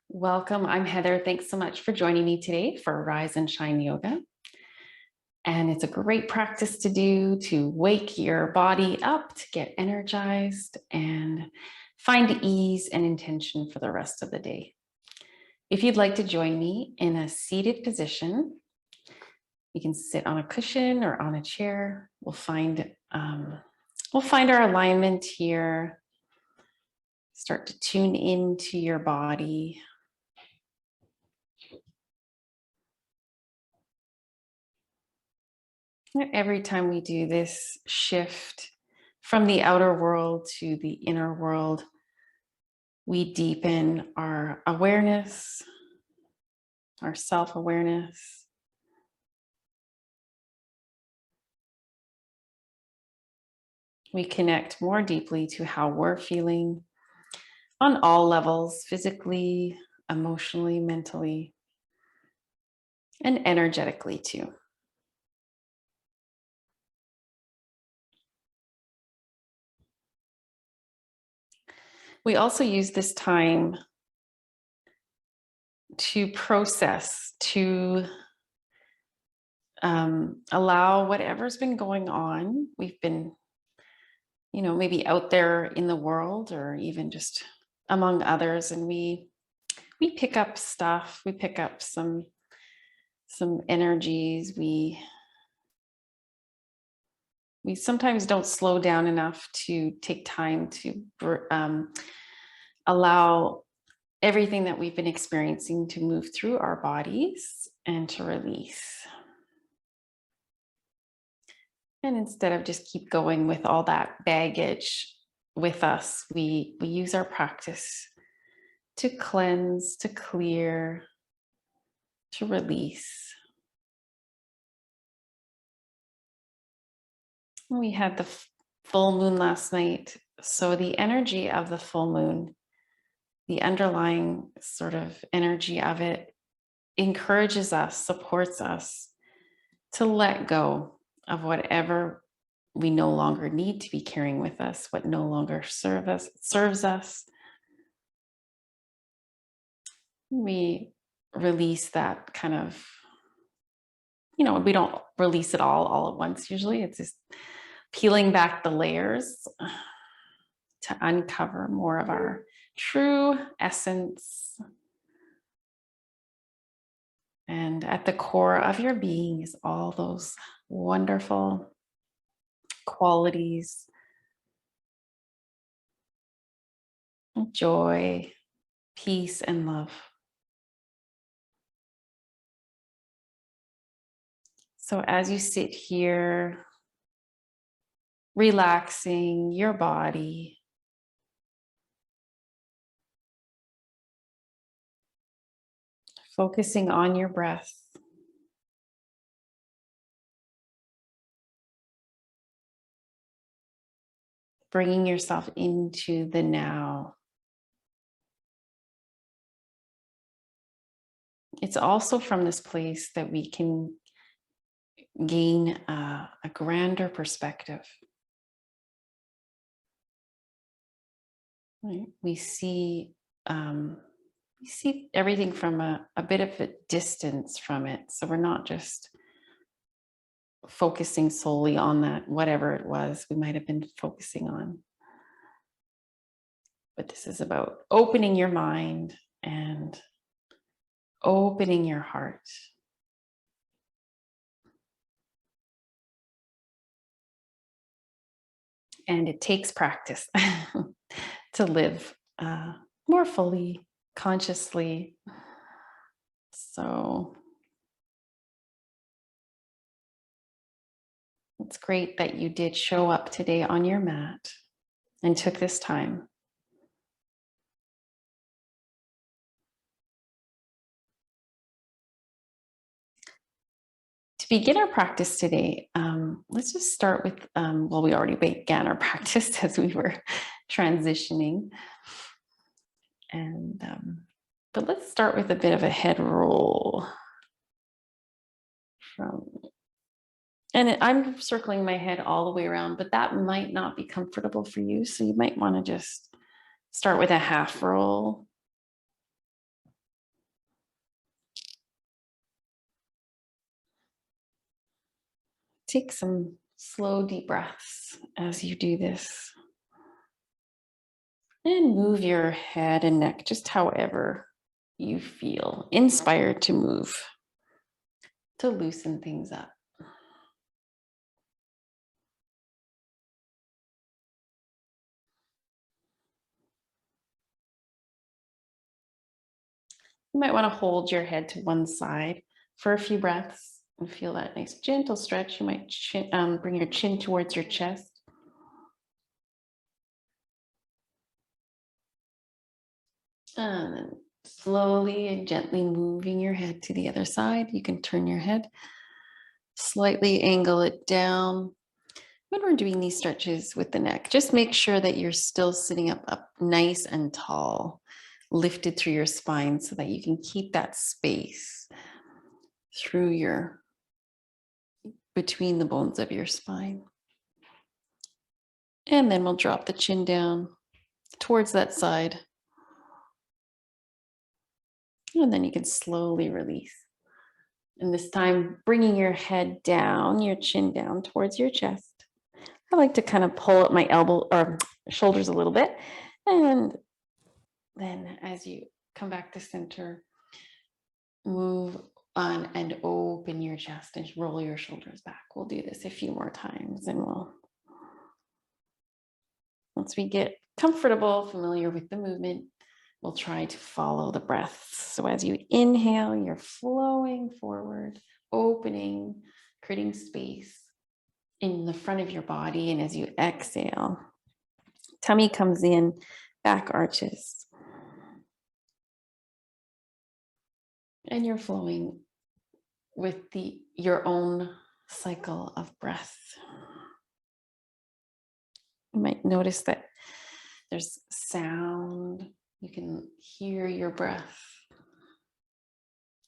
Welcome. I'm Heather. Thanks so much for joining me today for Rise and Shine Yoga. And it's a great practice to do to wake your body up, to get energized, and find ease and intention for the rest of the day. If you'd like to join me in a seated position, you can sit on a cushion or on a chair. We'll find our alignment here. Start to tune into your body. Every time we do this shift from the outer world to the inner world, we deepen our awareness, our self-awareness. We connect more deeply to how we're feeling on all levels, physically, emotionally, mentally, and energetically too. We also use this time to process, to allow whatever's been going on. We've been, maybe out there in the world or even just among others, and we pick up stuff. We pick up some energies. We sometimes don't slow down enough to take time to allow everything that we've been experiencing to move through our bodies and to release. And instead of just keep going with all that baggage with us, we use our practice to cleanse, to clear, to release. We had the full moon last night. So the energy of the full moon, the underlying sort of energy of it, encourages us, supports us to let go of whatever we no longer need to be carrying with us, what no longer serves us. We release that kind of, we don't release it all at once. Usually it's just peeling back the layers to uncover more of our true essence. And at the core of your being is all those wonderful qualities, joy, peace, and love. So as you sit here, relaxing your body, focusing on your breath, bringing yourself into the now. It's also from this place that we can gain a grander perspective. Right? We see everything from a bit of a distance from it. So we're not just focusing solely on that, whatever it was we might have been focusing on. But this is about opening your mind and opening your heart. And it takes practice to live more fully, consciously. So it's great that you did show up today on your mat and took this time. To begin our practice today, let's just start with, we already began our practice as we were transitioning. And, but let's start with a bit of a head roll. And I'm circling my head all the way around, but that might not be comfortable for you. So you might want to just start with a half roll. take some slow, deep breaths as you do this. And move your head and neck just however you feel inspired to move, to loosen things up. You might want to hold your head to one side for a few breaths and feel that nice gentle stretch. You might bring your chin towards your chest. And then slowly and gently moving your head to the other side. You can turn your head, slightly angle it down. When we're doing these stretches with the neck, just make sure that you're still sitting up nice and tall, lifted through your spine so that you can keep that space through between the bones of your spine. And then we'll drop the chin down towards that side. And then you can slowly release. And this time, bringing your head down, your chin down towards your chest. I like to kind of pull up my elbow or shoulders a little bit. And then as you come back to center, move on and open your chest and roll your shoulders back. We'll do this a few more times and once we get comfortable, familiar with the movement, we'll try to follow the breath. So as you inhale, you're flowing forward, opening, creating space in the front of your body. And as you exhale, tummy comes in, back arches. And you're flowing with your own cycle of breath. You might notice that there's sound. You can hear your breath.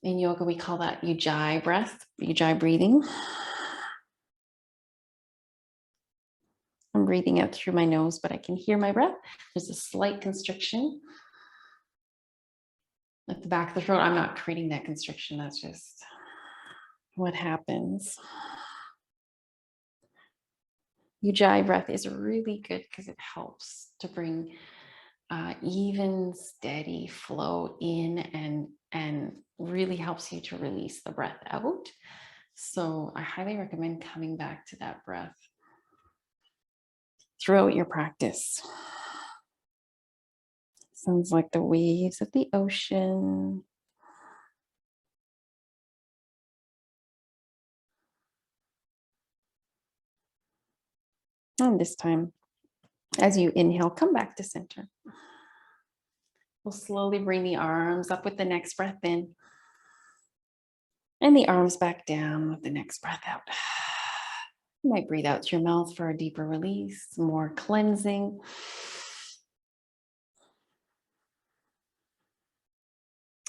In yoga, we call that ujjayi breath, ujjayi breathing. I'm breathing out through my nose, but I can hear my breath. There's a slight constriction at the back of the throat. I'm not creating that constriction. That's just what happens. Ujjayi breath is really good because it helps to bring even, steady flow in and really helps you to release the breath out. So I highly recommend coming back to that breath throughout your practice. Sounds like the waves of the ocean. And this time, as you inhale, come back to center. We'll slowly bring the arms up with the next breath in. And the arms back down with the next breath out. You might breathe out through your mouth for a deeper release, more cleansing.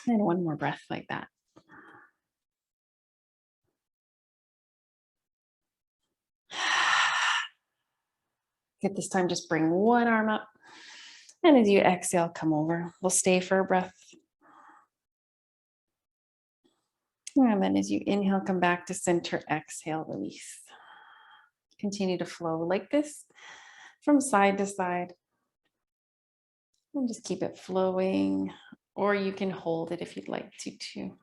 And one more breath like that. At this time, just bring one arm up. And as you exhale, come over. We'll stay for a breath. And then as you inhale, come back to center, exhale, release. Continue to flow like this from side to side. And just keep it flowing, or you can hold it if you'd like to too.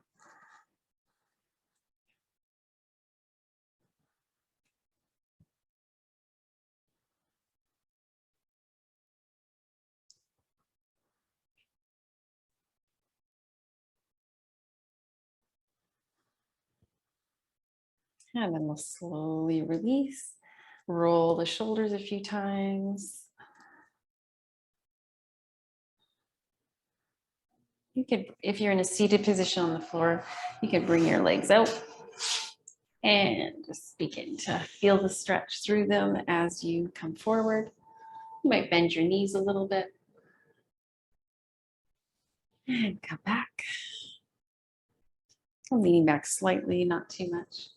And then we'll slowly release, roll the shoulders a few times. You could, if you're in a seated position on the floor, you could bring your legs out and just begin to feel the stretch through them as you come forward. You might bend your knees a little bit and come back. I'm leaning back slightly, not too much.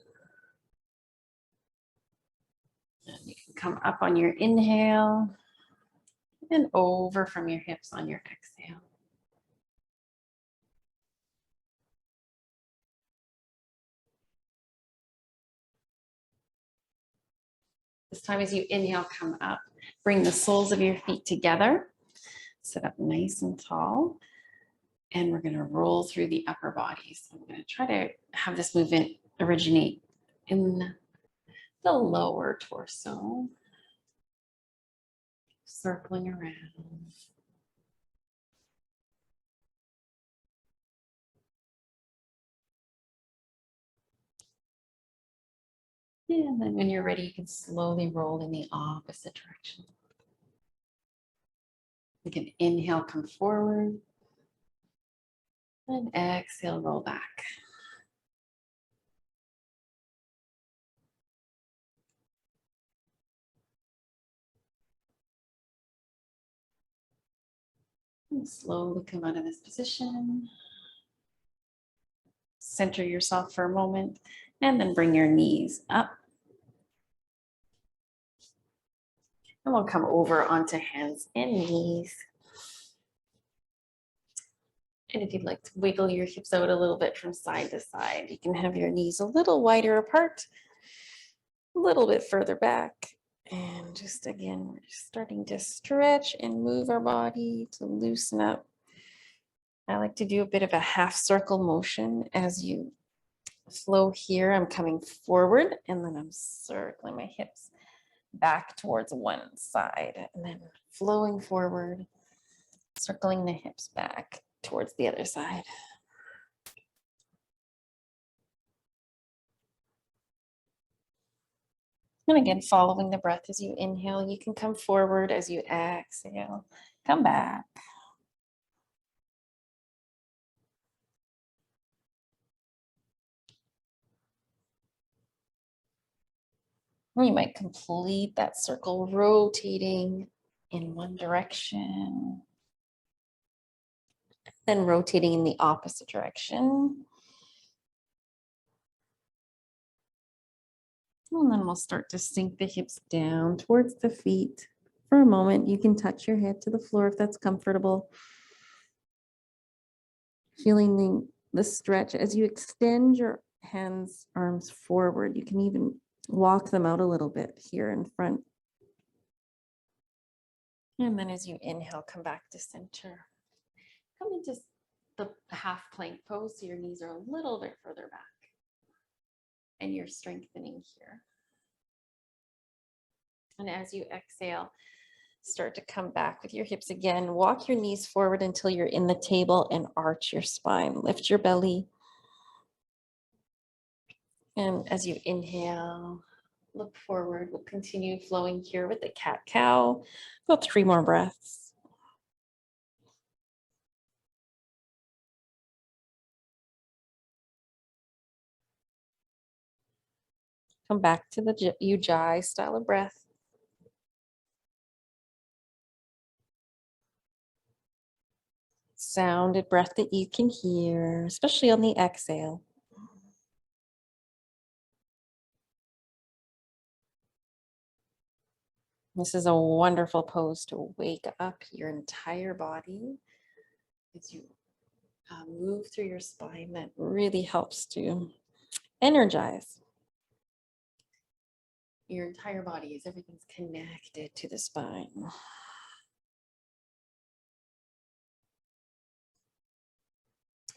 And you can come up on your inhale and over from your hips on your exhale. This time as you inhale, come up. Bring the soles of your feet together. Sit up nice and tall. And we're going to roll through the upper body. So I'm going to try to have this movement originate in the lower torso. Circling around. And then when you're ready, you can slowly roll in the opposite direction. You can inhale, come forward. And exhale, roll back. And slowly come out of this position. Center yourself for a moment, and then bring your knees up. And we'll come over onto hands and knees. And if you'd like to wiggle your hips out a little bit from side to side, you can have your knees a little wider apart, a little bit further back. And just again, we're just starting to stretch and move our body to loosen up. I like to do a bit of a half circle motion as you flow here. I'm coming forward and then I'm circling my hips back towards one side and then flowing forward, circling the hips back towards the other side. And again, following the breath as you inhale, you can come forward as you exhale, come back. You might complete that circle rotating in one direction, then rotating in the opposite direction. And then we'll start to sink the hips down towards the feet. For a moment, you can touch your head to the floor if that's comfortable. Feeling the stretch as you extend your hands, arms forward. You can even walk them out a little bit here in front. And then as you inhale, come back to center. Come into the half plank pose so your knees are a little bit further back. And you're strengthening here. And as you exhale, start to come back with your hips again. Walk your knees forward until you're in the table and arch your spine. Lift your belly. And as you inhale, look forward. We'll continue flowing here with the cat-cow. About 3 more breaths. Come back to the Ujjayi style of breath. Sounded breath that you can hear, especially on the exhale. This is a wonderful pose to wake up your entire body as you move through your spine. That really helps to energize your entire body as everything's connected to the spine.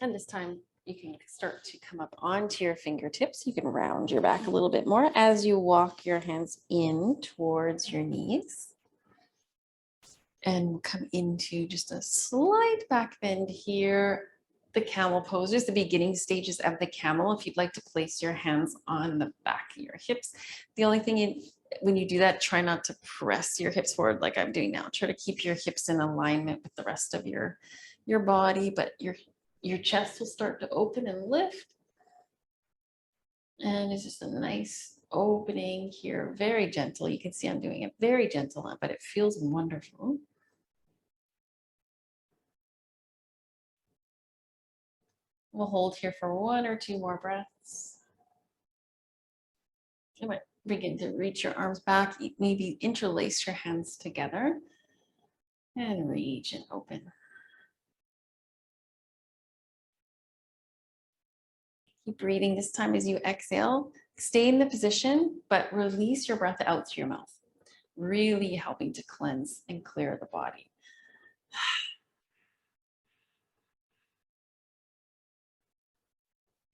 And this time you can start to come up onto your fingertips. You can round your back a little bit more as you walk your hands in towards your knees. And come into just a slight back bend here. The camel pose, just the beginning stages of the camel. If you'd like to place your hands on the back of your hips, the only thing when you do that, try not to press your hips forward like I'm doing now. Try to keep your hips in alignment with the rest of your body, but your chest will start to open and lift. And it's just a nice opening here, very gentle. You can see I'm doing it very gentle, but it feels wonderful. We'll hold here for 1 or 2 more breaths. You might begin to reach your arms back, maybe interlace your hands together and reach and open. Keep breathing. This time as you exhale, Stay in the position, but release your breath out through your mouth, really helping to cleanse and clear the body.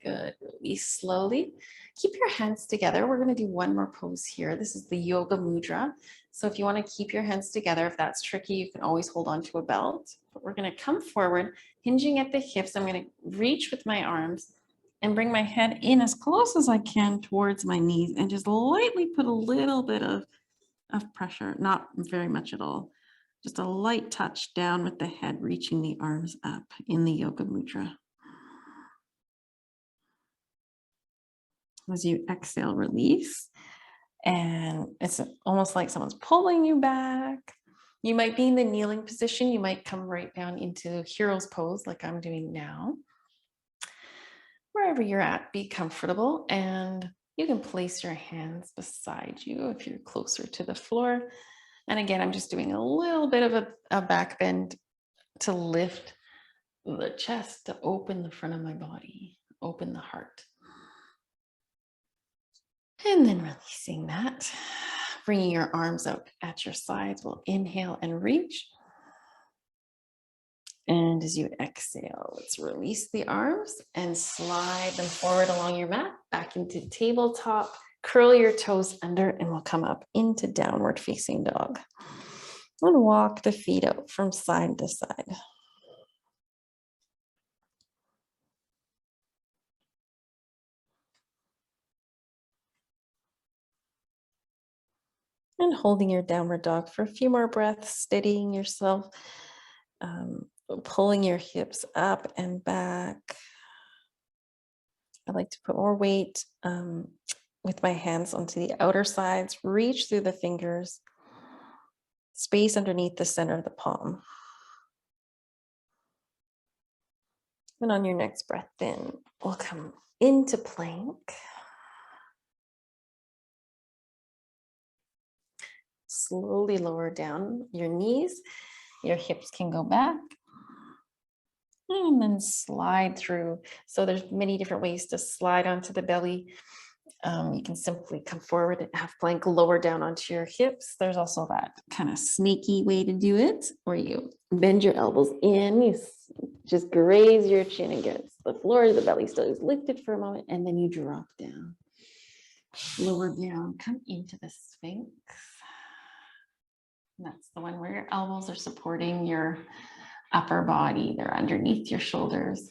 Good, release slowly. Keep your hands together. We're gonna do one more pose here. This is the Yoga Mudra. So if you wanna keep your hands together, if that's tricky, you can always hold on to a belt. But we're gonna come forward, hinging at the hips. I'm gonna reach with my arms and bring my head in as close as I can towards my knees and just lightly put a little bit of pressure, not very much at all. Just a light touch down with the head, reaching the arms up in the Yoga Mudra. As you exhale, release. And it's almost like someone's pulling you back. You might be in the kneeling position. You might come right down into hero's pose like I'm doing now. Wherever you're at, be comfortable, and you can place your hands beside you if you're closer to the floor. And again, I'm just doing a little bit of a back bend to lift the chest, to open the front of my body, open the heart. And then releasing that, bringing your arms out at your sides. We'll inhale and reach. And as you exhale, let's release the arms and slide them forward along your mat, back into tabletop. Curl your toes under and we'll come up into downward facing dog. And walk the feet out from side to side. And holding your downward dog for a few more breaths, steadying yourself, pulling your hips up and back. I like to put more weight with my hands onto the outer sides, reach through the fingers, space underneath the center of the palm. And on your next breath in, we'll come into plank. Slowly lower down your knees. Your hips can go back. And then slide through. So there's many different ways to slide onto the belly. You can simply come forward and half plank, lower down onto your hips. There's also that kind of sneaky way to do it, where you bend your elbows in, you just graze your chin against the floor, the belly still is lifted for a moment, and then you drop down. Lower down, come into the Sphinx. And that's the one where your elbows are supporting your upper body. They're underneath your shoulders.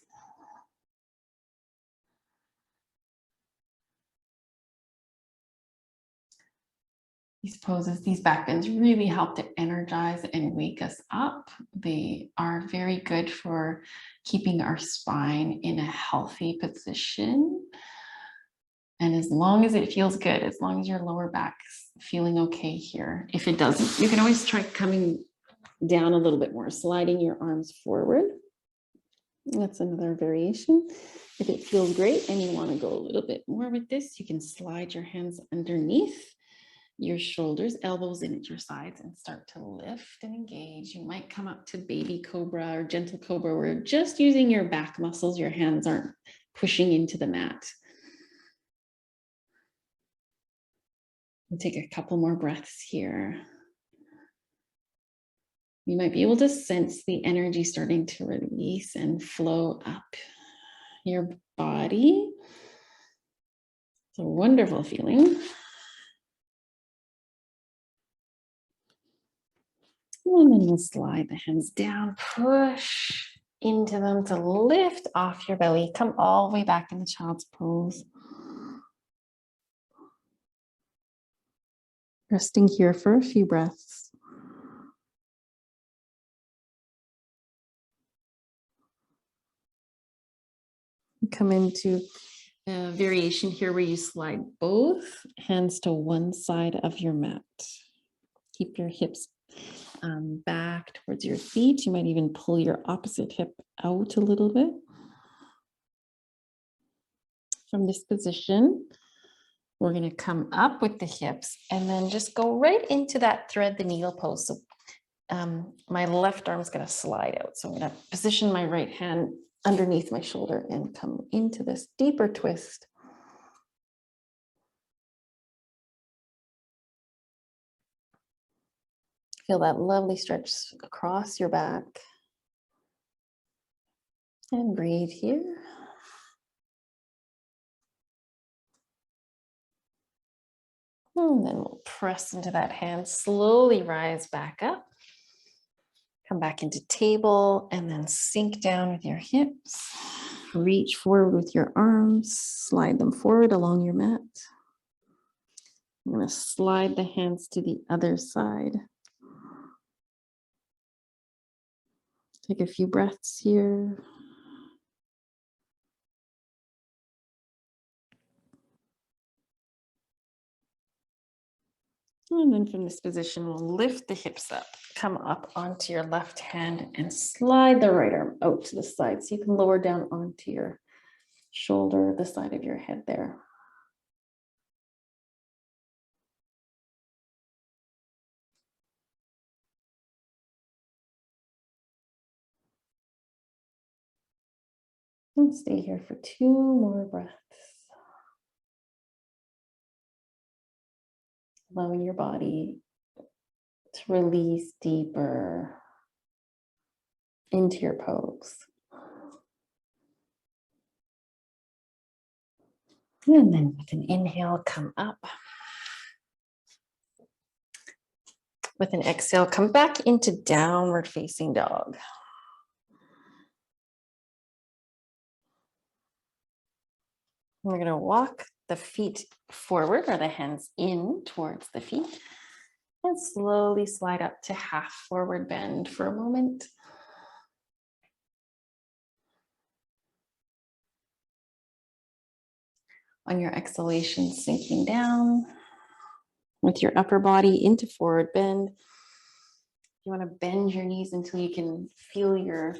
These poses, these back bends really help to energize and wake us up. They are very good for keeping our spine in a healthy position. And as long as it feels good, as long as your lower back's feeling okay here. If it doesn't, you can always try coming down a little bit more, sliding your arms forward. That's another variation. If it feels great and you want to go a little bit more with this, you can slide your hands underneath your shoulders, elbows in at your sides, and start to lift and engage. You might come up to baby cobra or gentle cobra, where you're just using your back muscles. Your hands aren't pushing into the mat. We'll take a couple more breaths here. You might be able to sense the energy starting to release and flow up your body. It's a wonderful feeling. And then we'll slide the hands down, push into them to lift off your belly. Come all the way back into child's pose. Resting here for a few breaths. Come into a variation here where you slide both hands to one side of your mat. Keep your hips back towards your feet. You might even pull your opposite hip out a little bit. From this position, we're going to come up with the hips and then just go right into that thread the needle pose. So my left arm is going to slide out. So I'm going to position my right hand underneath my shoulder and come into this deeper twist. Feel that lovely stretch across your back. And breathe here. And then we'll press into that hand, slowly rise back up. Come back into table and then sink down with your hips. Reach forward with your arms, slide them forward along your mat. I'm going to slide the hands to the other side. Take a few breaths here. And then from this position, we'll lift the hips up, come up onto your left hand and slide the right arm out to the side. So you can lower down onto your shoulder, the side of your head there. And stay here for 2 more breaths. Allowing your body to release deeper into your pose. And then with an inhale, come up. With an exhale, come back into downward facing dog. We're going to walk the feet forward or the hands in towards the feet and slowly slide up to half forward bend for a moment. On your exhalation, sinking down with your upper body into forward bend. You want to bend your knees until you can feel your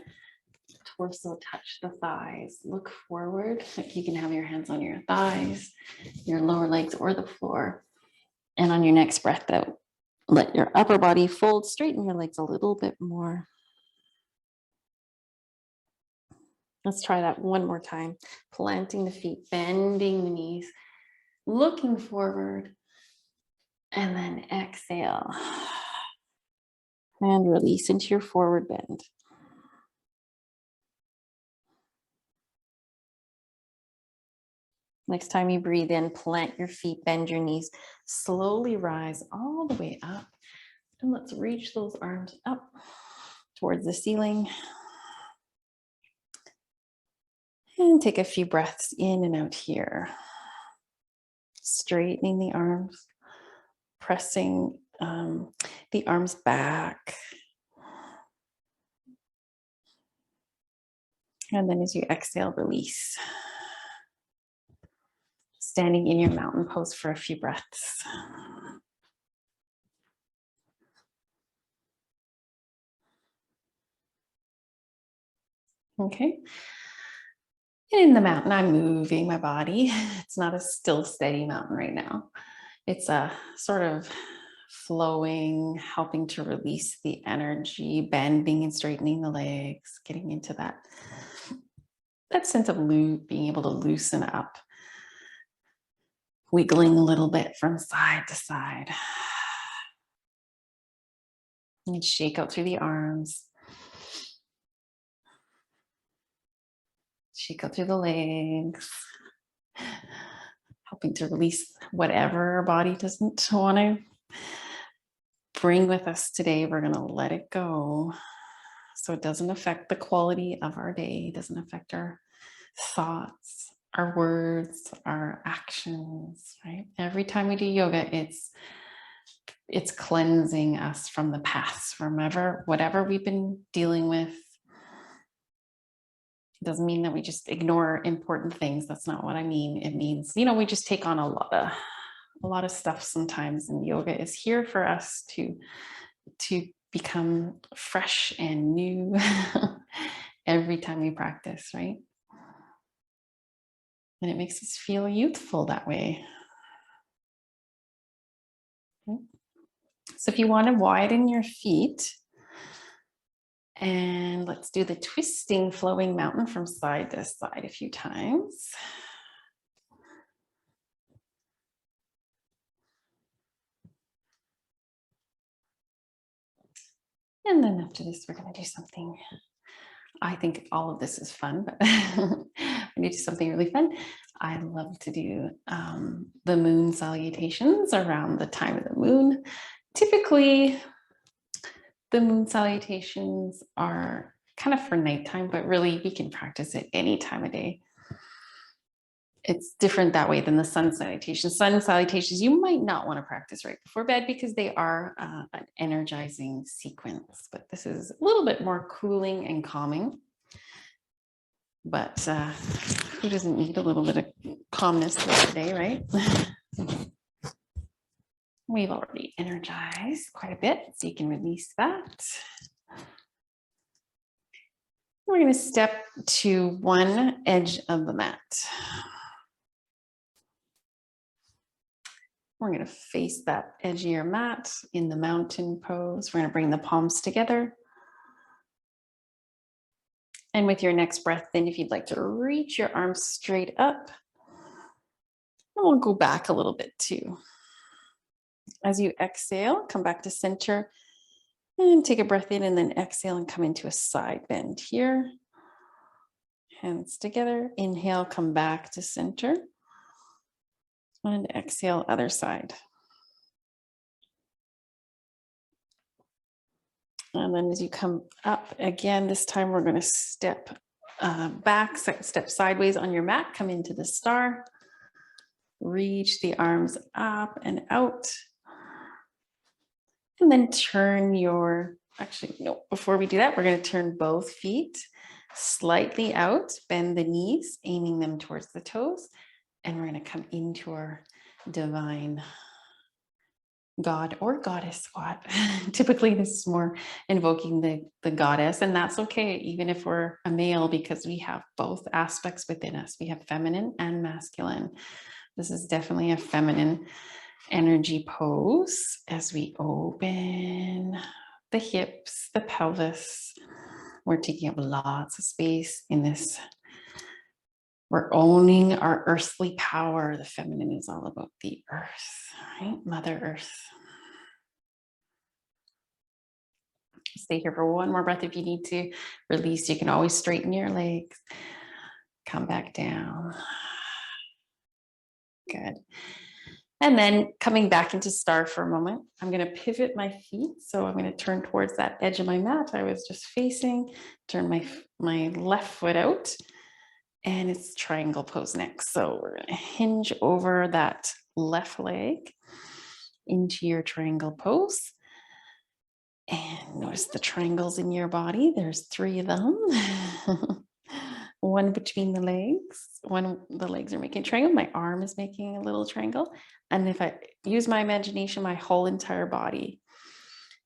torso touch the thighs. Look forward, like you can have your hands on your thighs, your lower legs, or the floor. And on your next breath out, let your upper body fold, straighten your legs a little bit more. Let's try that one more time. Planting the feet, bending the knees, looking forward, and then exhale. And release into your forward bend. Next time you breathe in, plant your feet, bend your knees, slowly rise all the way up. And let's reach those arms up towards the ceiling. And take a few breaths in and out here. Straightening the arms, pressing the arms back. And then as you exhale, release. Standing in your mountain pose for a few breaths. Okay. And in the mountain, I'm moving my body. It's not a still, steady mountain right now. It's a sort of flowing, helping to release the energy, bending and straightening the legs, getting into that sense of being able to loosen up. Wiggling a little bit from side to side. And shake out through the arms. Shake out through the legs. Helping to release whatever our body doesn't want to bring with us today. We're going to let it go so it doesn't affect the quality of our day, doesn't affect our thoughts, our words, our actions, right? Every time we do yoga, it's cleansing us from the past, from whatever we've been dealing with. It doesn't mean that we just ignore important things. That's not what I mean. It means, we just take on a lot of stuff sometimes, and yoga is here for us to become fresh and new every time we practice, right? And it makes us feel youthful that way. Okay. So if you want to widen your feet, and let's do the twisting, flowing mountain from side to side a few times. And then after this, we're going to do something. I think all of this is fun, but I need to do something really fun. I love to do the moon salutations around the time of the moon. Typically, the moon salutations are kind of for nighttime, but really we can practice it any time of day. It's different that way than the sun salutations. Sun salutations, you might not want to practice right before bed because they are an energizing sequence, but this is a little bit more cooling and calming. But who doesn't need a little bit of calmness throughout the day, right? We've already energized quite a bit, so you can release that. We're going to step to one edge of the mat. We're going to face that edge of your mat in the mountain pose. We're going to bring the palms together. And with your next breath in, if you'd like to reach your arms straight up, and we'll go back a little bit too. As you exhale, come back to center and take a breath in, and then exhale and come into a side bend here. Hands together. Inhale, come back to center. And exhale, other side. And then as you come up again, this time we're going to step back, step sideways on your mat, come into the star. Reach the arms up and out. And then turn your, actually, no, before we do that, we're going to turn both feet slightly out, bend the knees, aiming them towards the toes. And we're going to come into our divine God or goddess squat. Typically, this is more invoking the goddess, and that's okay, even if we're a male, because we have both aspects within us. We have feminine and masculine. This is definitely a feminine energy pose as we open the hips, the pelvis. We're taking up lots of space in this. We're owning our earthly power. The feminine is all about the earth, right? Mother Earth. Stay here for one more breath. If you need to release, you can always straighten your legs. Come back down. Good. And then coming back into star for a moment, I'm going to pivot my feet. So I'm going to turn towards that edge of my mat I was just facing, turn my left foot out, and it's triangle pose next. So we're going to hinge over that left leg into your triangle pose. And notice the triangles in your body. There's 3 of them. One between the legs. The legs are making a triangle. My arm is making a little triangle. And if I use my imagination, my whole entire body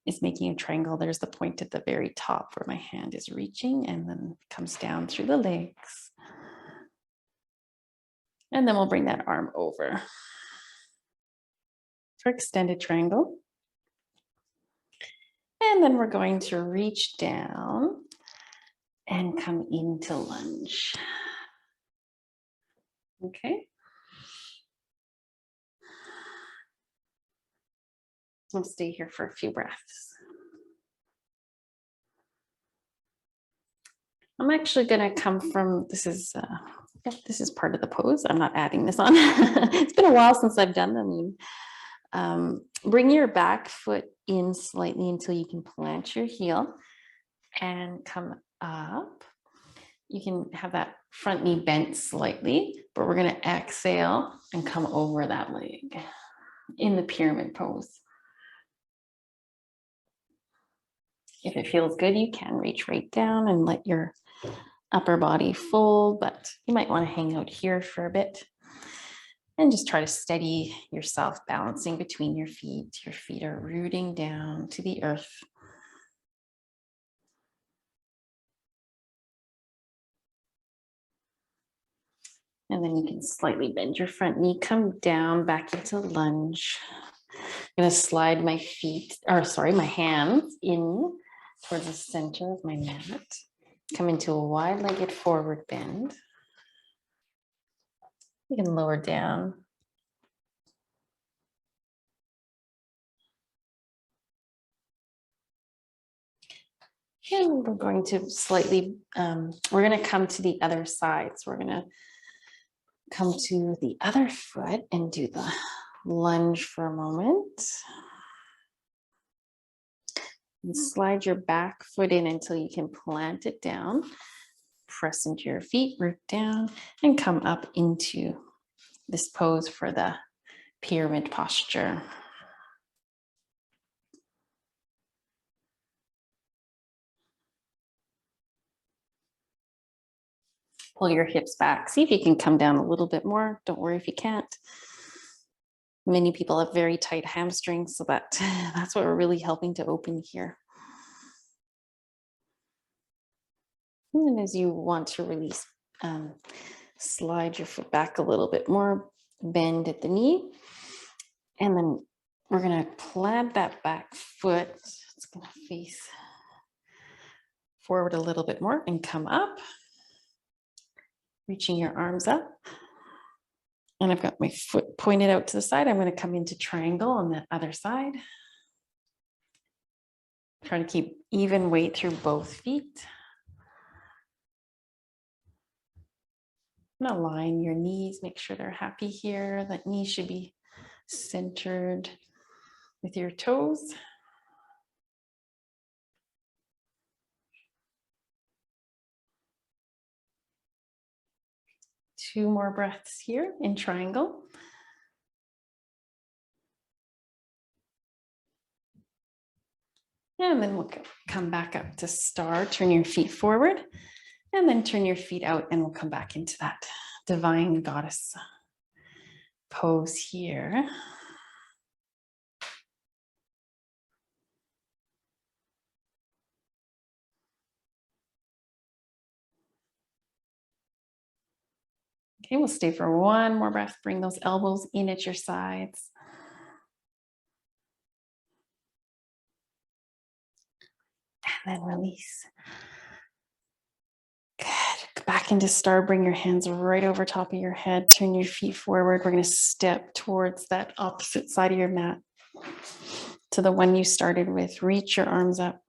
is making a triangle. There's the point at the very top where my hand is reaching and then comes down through the legs. And then we'll bring that arm over for extended triangle. And then we're going to reach down and come into lunge. Okay. We'll stay here for a few breaths. I'm actually going to come from, this is part of the pose. I'm not adding this on. It's been a while since I've done them. Bring your back foot in slightly until you can plant your heel and come up. You can have that front knee bent slightly, but we're going to exhale and come over that leg in the pyramid pose. If it feels good, you can reach right down and let your upper body fold, but you might want to hang out here for a bit and just try to steady yourself, balancing between your feet. Your feet are rooting down to the earth. And then you can slightly bend your front knee, come down back into lunge. I'm going to slide my my hands in towards the center of my mat. Come into a wide-legged forward bend. You can lower down. And we're going to slightly, we're going to come to the other side. So we're going to come to the other foot and do the lunge for a moment. And slide your back foot in until you can plant it down. Press into your feet, root down, and come up into this pose for the pyramid posture. Pull your hips back. See if you can come down a little bit more. Don't worry if you can't. Many people have very tight hamstrings, so that's what we're really helping to open here. And then as you want to release, slide your foot back a little bit more, bend at the knee, and then we're going to plant that back foot. It's going to face forward a little bit more and come up, reaching your arms up. And I've got my foot pointed out to the side. I'm going to come into triangle on the other side. Try to keep even weight through both feet. And align your knees, make sure they're happy here. That knee should be centered with your toes. Two more breaths here in triangle. And then we'll come back up to star, turn your feet forward, and then turn your feet out, and we'll come back into that divine goddess pose here. Okay, we'll stay for one more breath. Bring those elbows in at your sides. And then release. Good. Back into star. Bring your hands right over top of your head. Turn your feet forward. We're going to step towards that opposite side of your mat to the one you started with. Reach your arms up.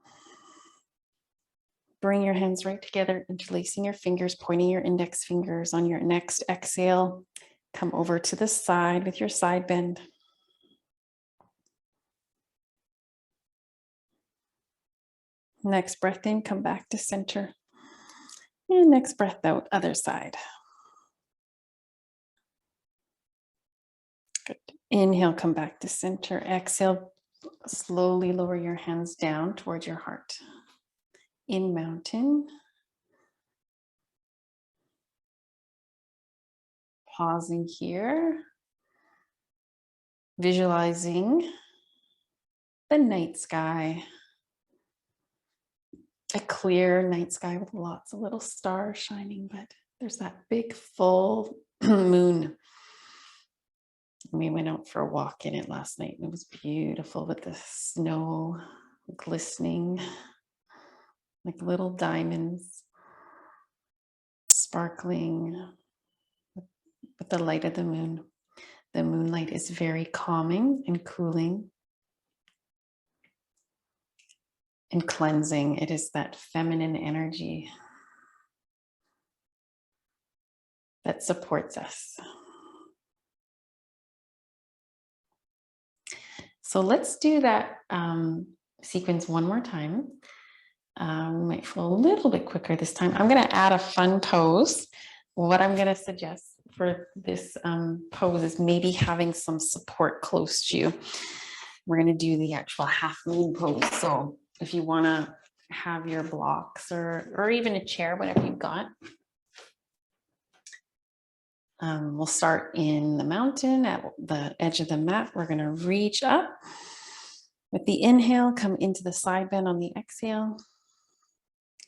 Bring your hands right together, interlacing your fingers, pointing your index fingers. On your next exhale, come over to the side with your side bend. Next breath in, come back to center. And next breath out, other side. Good. Inhale, come back to center. Exhale, slowly lower your hands down towards your heart. In mountain. Pausing here. Visualizing the night sky. A clear night sky with lots of little stars shining, but there's that big full moon. We went out for a walk in it last night and it was beautiful with the snow glistening like little diamonds, sparkling with the light of the moon. The moonlight is very calming and cooling and cleansing. It is that feminine energy that supports us. So let's do that sequence one more time. We might flow a little bit quicker this time. I'm going to add a fun pose. What I'm going to suggest for this pose is maybe having some support close to you. We're going to do the actual half moon pose. So if you want to have your blocks or even a chair, whatever you've got. We'll start in the mountain at the edge of the mat. We're going to reach up. With the inhale, come into the side bend on the exhale.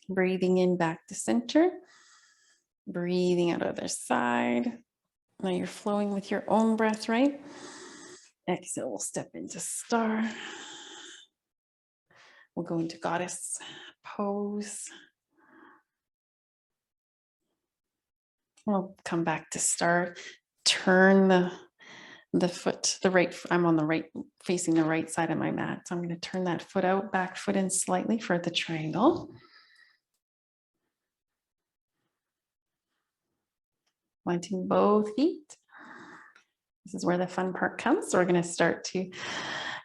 Breathing in back to center. Breathing out other side. Now you're flowing with your own breath, right? Exhale, we'll step into star. We'll go into goddess pose. We'll come back to star. Turn the foot, I'm on the right, facing the right side of my mat. So I'm going to turn that foot out, back foot in slightly for the triangle. planting both feet. This is where the fun part comes. So we're going to start to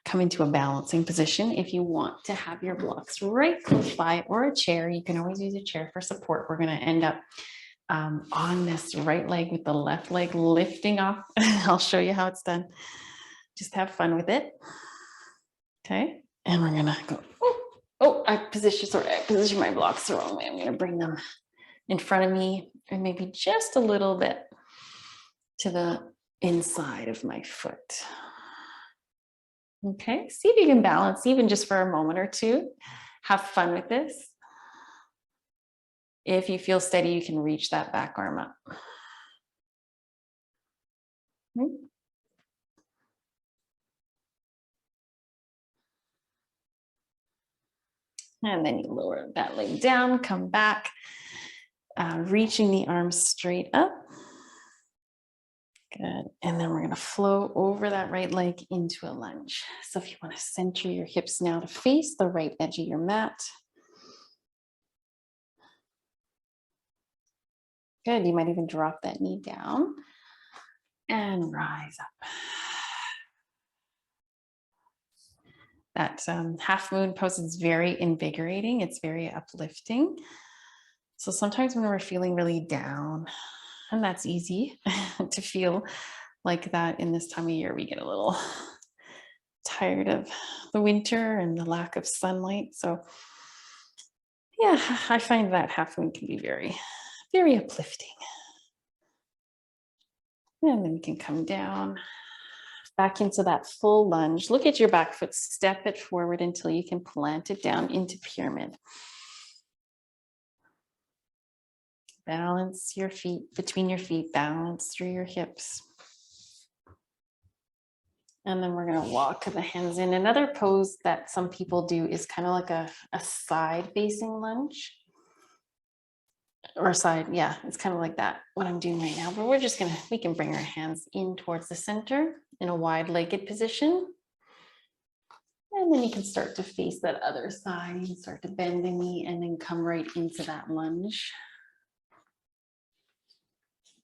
come into a balancing position. If you want to have your blocks right close by or a chair, you can always use a chair for support. We're going to end up on this right leg with the left leg lifting off. I'll show you how it's done. Just have fun with it. Okay. And we're going to go. I position my blocks the wrong way. I'm going to bring them in front of me and maybe just a little bit to the inside of my foot. Okay, see if you can balance even just for a moment or two. Have fun with this. If you feel steady, you can reach that back arm up. And then you lower that leg down, come back, reaching the arms straight up. Good. And then we're going to flow over that right leg into a lunge. So if you want to center your hips now to face the right edge of your mat. Good. You might even drop that knee down and rise up. That half moon pose is very invigorating. It's very uplifting. So sometimes when we're feeling really down, and that's easy to feel like that in this time of year, we get a little tired of the winter and the lack of sunlight. So yeah, I find that half moon can be very, very uplifting. And then we can come down back into that full lunge. Look at your back foot, step it forward until you can plant it down into pyramid. Balance your feet between your feet, balance through your hips. And then we're going to walk the hands in. Another pose that some people do is kind of like a side facing lunge. Or side, yeah, it's kind of like that, what I'm doing right now. But we're just going to, we can bring our hands in towards the center in a wide-legged position. And then you can start to face that other side. You can start to bend the knee and then come right into that lunge.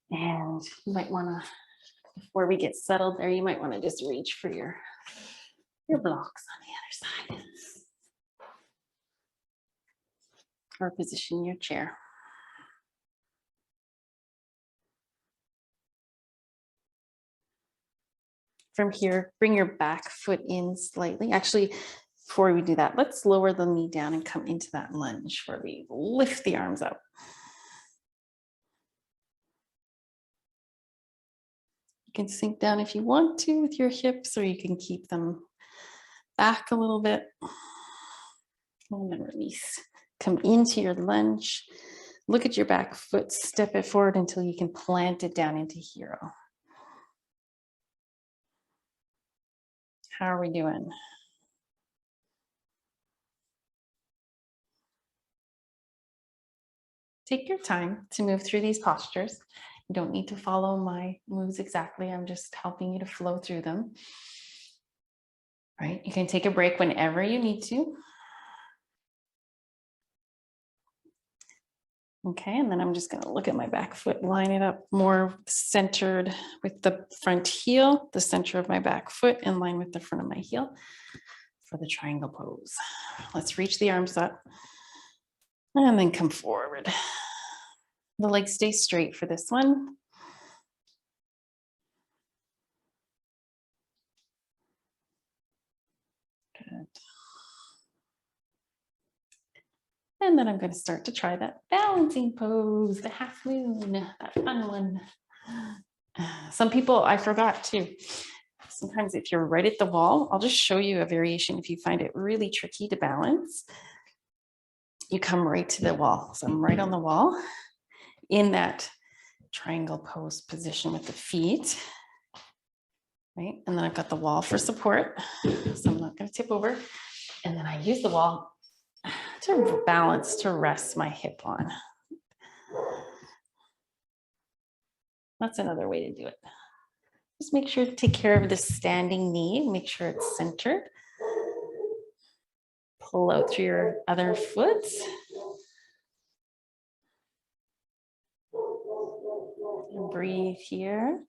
And you might want to, before we get settled there, you might want to just reach for your blocks on the other side. Or position your chair. From here, bring your back foot in slightly. Actually, before we do that, let's lower the knee down and come into that lunge where we lift the arms up. You can sink down if you want to with your hips, or you can keep them back a little bit. And then release. Come into your lunge. Look at your back foot, step it forward until you can plant it down into hero. How are we doing? Take your time to move through these postures. You don't need to follow my moves exactly. I'm just helping you to flow through them. Right? You can take a break whenever you need to. Okay, and then I'm just going to look at my back foot, line it up more centered with the front heel, the center of my back foot in line with the front of my heel for the triangle pose. Let's reach the arms up and then come forward. The legs stay straight for this one. Good. And then I'm going to start to try that balancing pose, the half moon, that fun one. Some people, I forgot too. Sometimes if you're right at the wall, I'll just show you a variation if you find it really tricky to balance. You come right to the wall. So I'm right on the wall in that triangle pose position with the feet. Right? And then I've got the wall for support. So I'm not going to tip over. And then I use the wall to balance, to rest my hip on. That's another way to do it. Just make sure to take care of this standing knee. Make sure it's centered. Pull out through your other foot. And breathe here.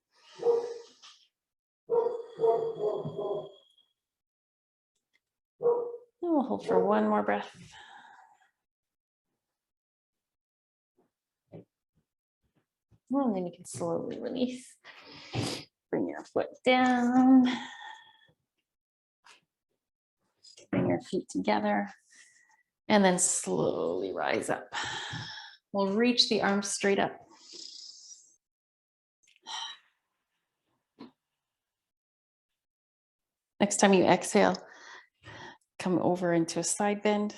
And we'll hold for one more breath. And then you can slowly release. Bring your foot down. Bring your feet together. And then slowly rise up. We'll reach the arms straight up. Next time you exhale, come over into a side bend.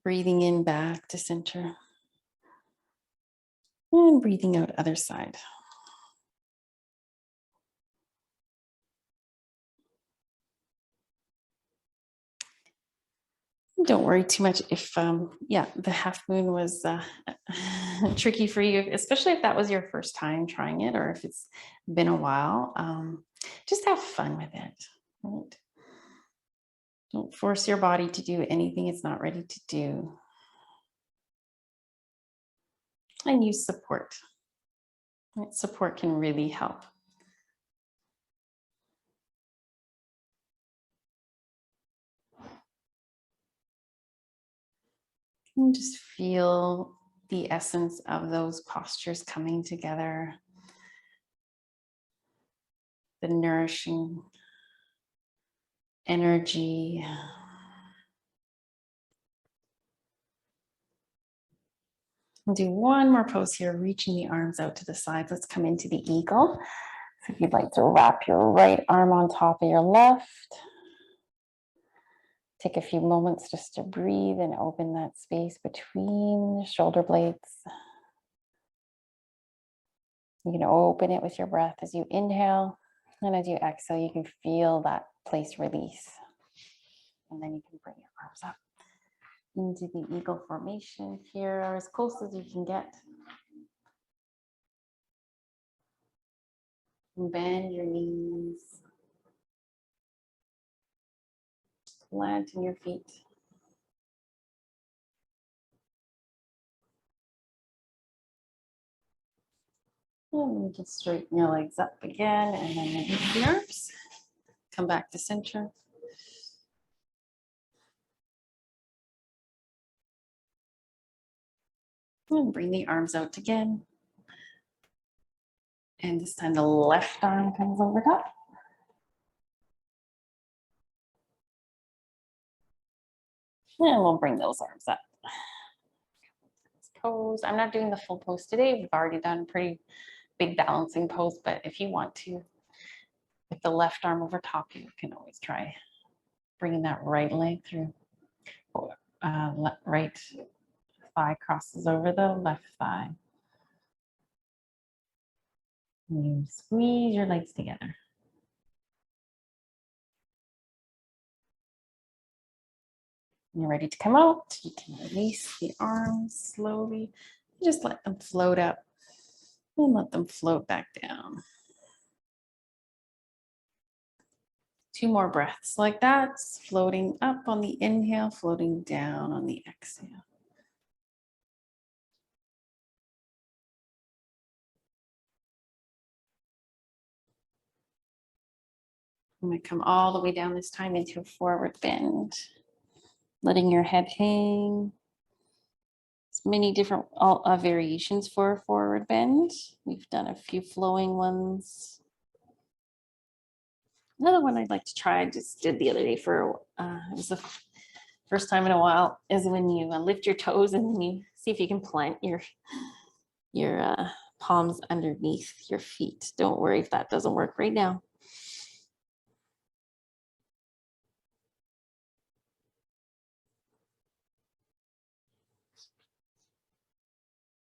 Breathing in back to center. And breathing out other side. Don't worry too much if, the half moon was tricky for you, especially if that was your first time trying it or if it's been a while. Just have fun with it. Right? Don't force your body to do anything it's not ready to do. And use support. Right? Support can really help. And just feel the essence of those postures coming together. The nourishing energy. We'll do one more pose here, reaching the arms out to the sides. Let's come into the eagle. So if you'd like to wrap your right arm on top of your left, take a few moments just to breathe and open that space between the shoulder blades. You can open it with your breath as you inhale, and as you exhale, you can feel that place release. And then you can bring your arms up into the eagle formation here, or as close as you can get. Bend your knees. Planting your feet. And you can straighten your legs up again, and then release the arms. Come back to center. And bring the arms out again. And this time the left arm comes over top. And we'll bring those arms up. Pose. I'm not doing the full pose today. We've already done a pretty big balancing pose, but if you want to, with the left arm over top, you can always try bringing that right leg through. Right thigh crosses over the left thigh. And you squeeze your legs together. When you're ready to come out, you can release the arms slowly. Just let them float up and let them float back down. 2 more breaths like that, floating up on the inhale, floating down on the exhale. I'm going to come all the way down this time into a forward bend, letting your head hang. There's many different variations for a forward bend. We've done a few flowing ones. Another one I'd like to try, I just did the other day for, it was the first time in a while, is when you lift your toes and then you see if you can plant your palms underneath your feet. Don't worry if that doesn't work right now.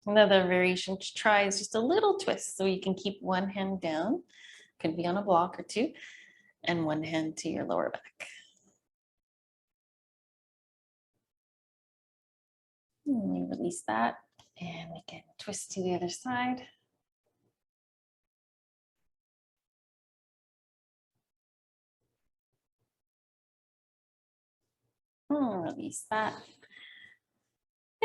Another variation to try is just a little twist. So you can keep one hand down, could be on a block or two, and one hand to your lower back. And we release that and we can twist to the other side. And release that.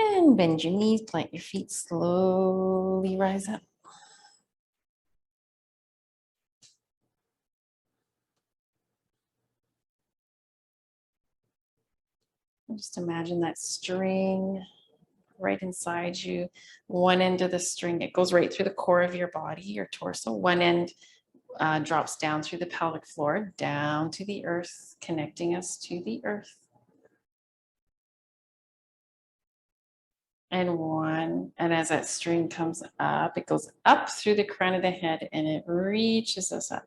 And bend your knees, plant your feet, slowly rise up. Just imagine that string right inside you. One end of the string, it goes right through the core of your body, your torso. One end drops down through the pelvic floor, down to the earth, connecting us to the earth. And as that string comes up, it goes up through the crown of the head and it reaches us up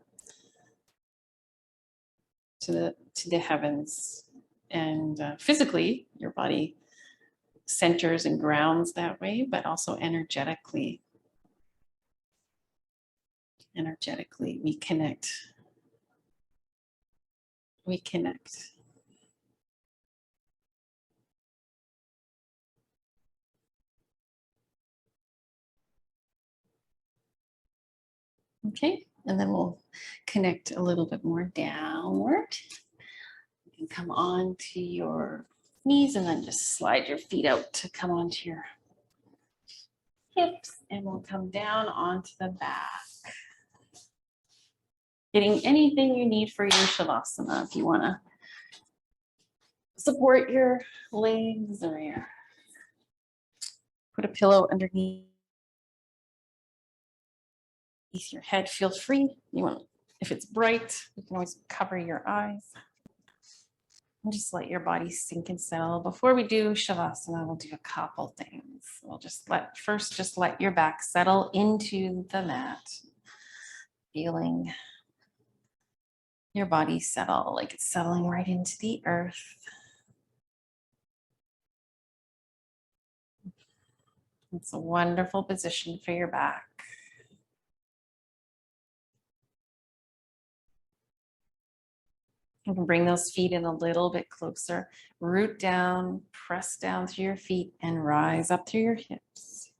to the heavens. And physically, your body centers and grounds that way, but also energetically we connect. Okay, and then we'll connect a little bit more downward. You can come on to your knees and then just slide your feet out to come onto your hips, and we'll come down onto the back. Getting anything you need for your Shavasana. If you want to support your legs or put a pillow underneath your head, feel free. If it's bright, you can always cover your eyes. And just let your body sink and settle. Before we do Shavasana, we'll do a couple things. We'll just let your back settle into the mat, feeling your body settle like it's settling right into the earth. It's a wonderful position for your back. You can bring those feet in a little bit closer. Root down, press down through your feet, and rise up through your hips.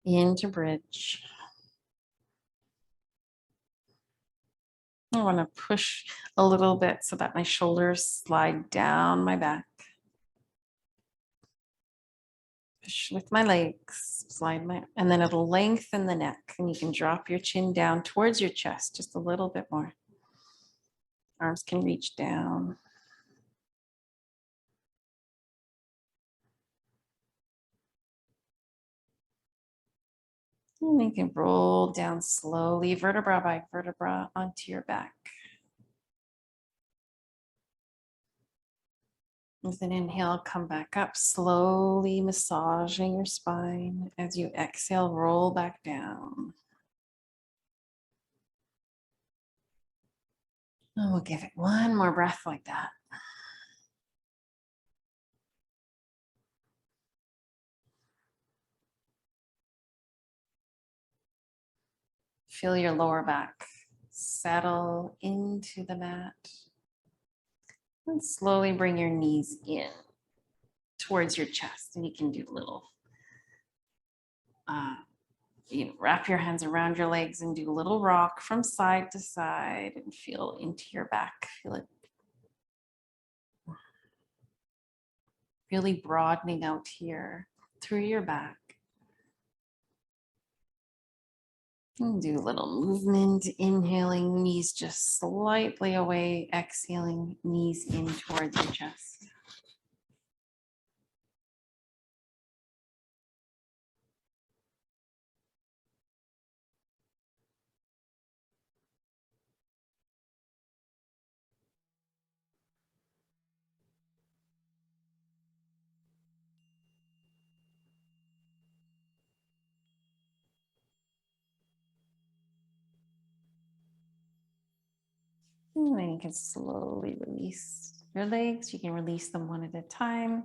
Into bridge. I want to push a little bit so that my shoulders slide down my back. Push with my legs, and then it'll lengthen the neck, and you can drop your chin down towards your chest just a little bit more. Arms can reach down. And you can roll down slowly, vertebra by vertebra, onto your back. With an inhale, come back up, slowly massaging your spine. As you exhale, roll back down. And we'll give it one more breath like that. Feel your lower back settle into the mat. And slowly bring your knees in towards your chest. And you can do little, wrap your hands around your legs and do a little rock from side to side and feel into your back. Feel it really broadening out here through your back. And do a little movement, inhaling, knees just slightly away, exhaling, knees in towards your chest. And then you can slowly release your legs. You can release them one at a time.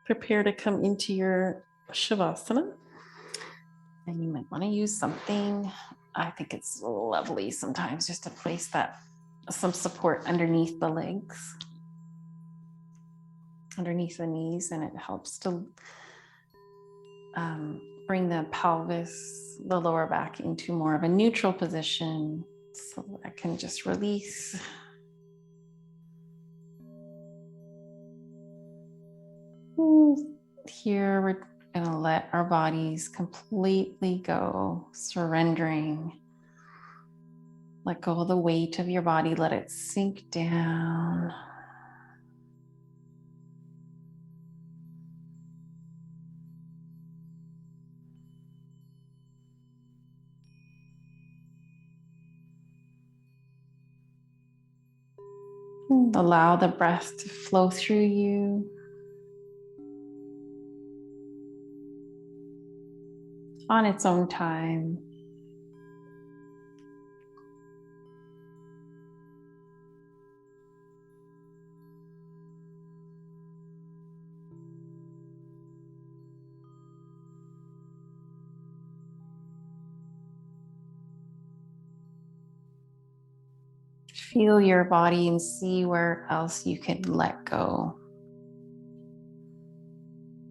Prepare to come into your Shavasana. And you might want to use something. I think it's lovely sometimes just to place some support underneath the legs, underneath the knees, and it helps to bring the pelvis, the lower back, into more of a neutral position so I can just release. here we're going to let our bodies completely go, surrendering. Let go of the weight of your body, let it sink down. And allow the breath to flow through you. On its own time. Feel your body and see where else you can let go.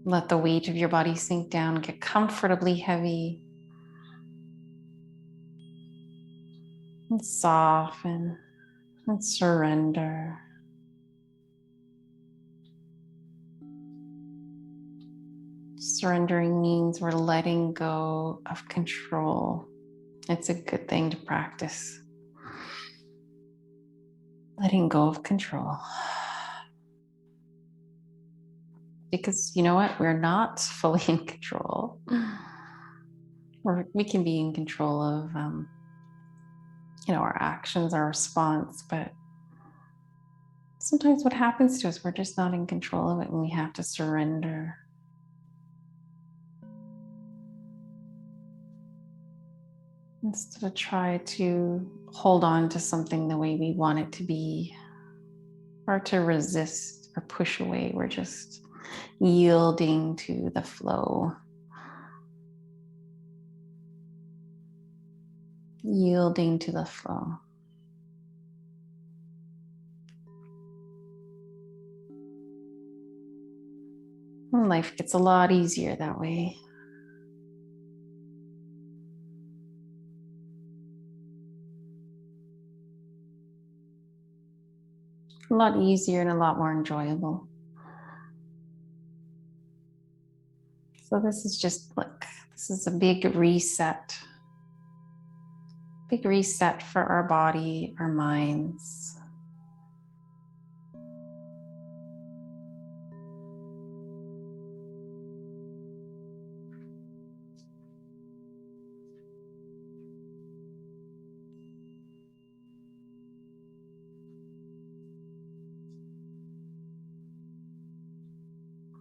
Let the weight of your body sink down, get comfortably heavy. And soften and surrender. Surrendering means we're letting go of control. It's a good thing to practice. Letting go of control. Because you know what? We're not fully in control. We can be in control of, our actions, our response, but sometimes what happens to us, we're just not in control of it and we have to surrender. Instead of try to hold on to something the way we want it to be, or to resist or push away, we're just yielding to the flow. Yielding to the flow. And life gets a lot easier that way. A lot easier and a lot more enjoyable. So this is just this is a big reset. Big reset for our body, our minds.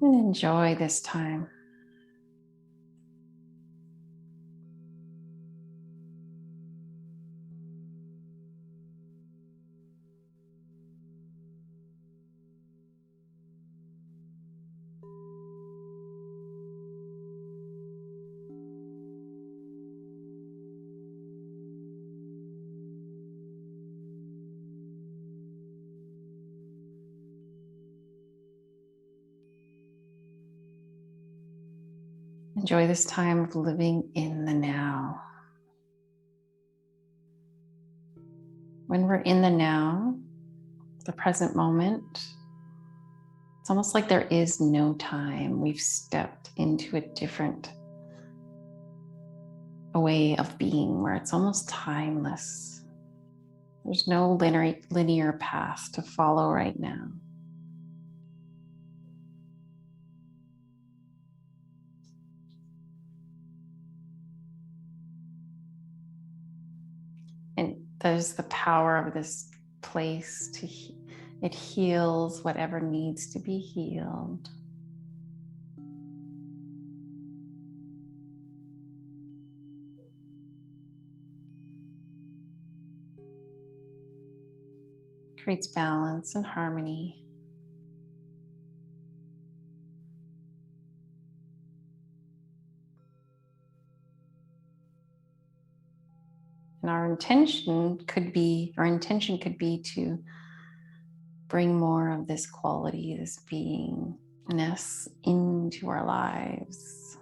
And enjoy this time. Enjoy this time of living in the now. When we're in the now, the present moment, it's almost like there is no time. We've stepped into a different way of being where it's almost timeless. There's no linear path to follow right now. And there's the power of this place it heals whatever needs to be healed. Creates balance and harmony. And our intention could be to bring more of this quality, this beingness into our lives.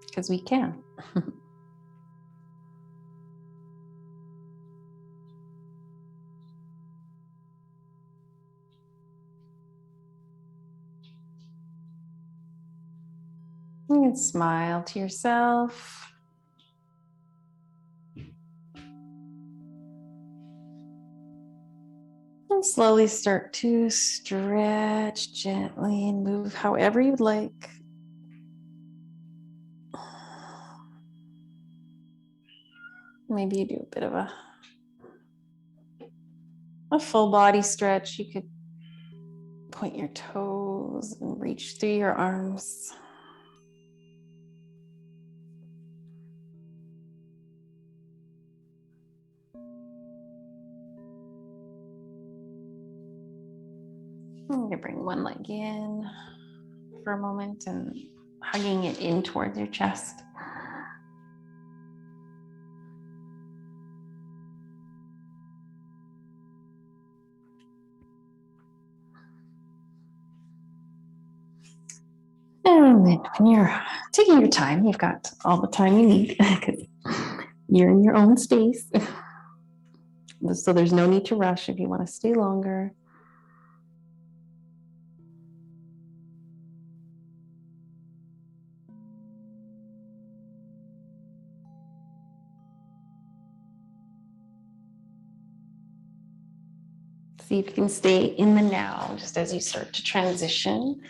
Because we can. You can smile to yourself. And slowly start to stretch gently and move however you'd like. Maybe you do a bit of a full body stretch. You could point your toes and reach through your arms. I'm going to bring one leg in for a moment and hugging it in towards your chest. And then when you're taking your time, you've got all the time you need because you're in your own space. So there's no need to rush if you want to stay longer. See if you can stay in the now, just as you start to transition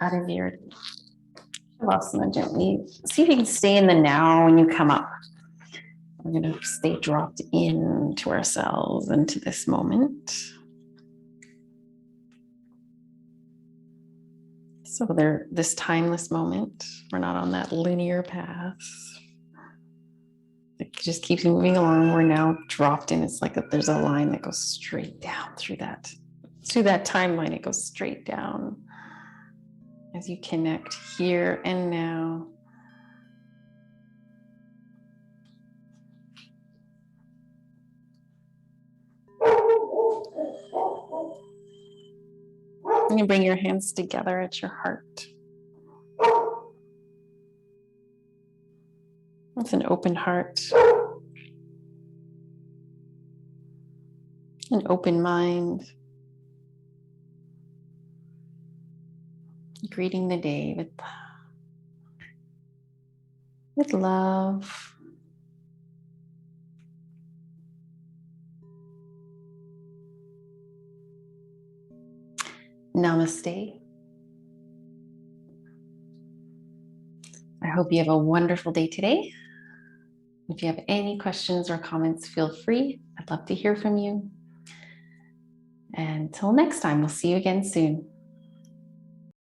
out of your Shavasana gently. See if you can stay in the now when you come up. We're going to stay dropped into ourselves, into this moment. So this timeless moment, we're not on that linear path. It just keeps moving along. We're now dropped in. It's like there's a line that goes straight down through that timeline. It goes straight down as you connect here and now. And you bring your hands together at your heart. With an open heart, an open mind, greeting the day with love. Namaste. I hope you have a wonderful day today. If you have any questions or comments, feel free. I'd love to hear from you. And until next time, we'll see you again soon.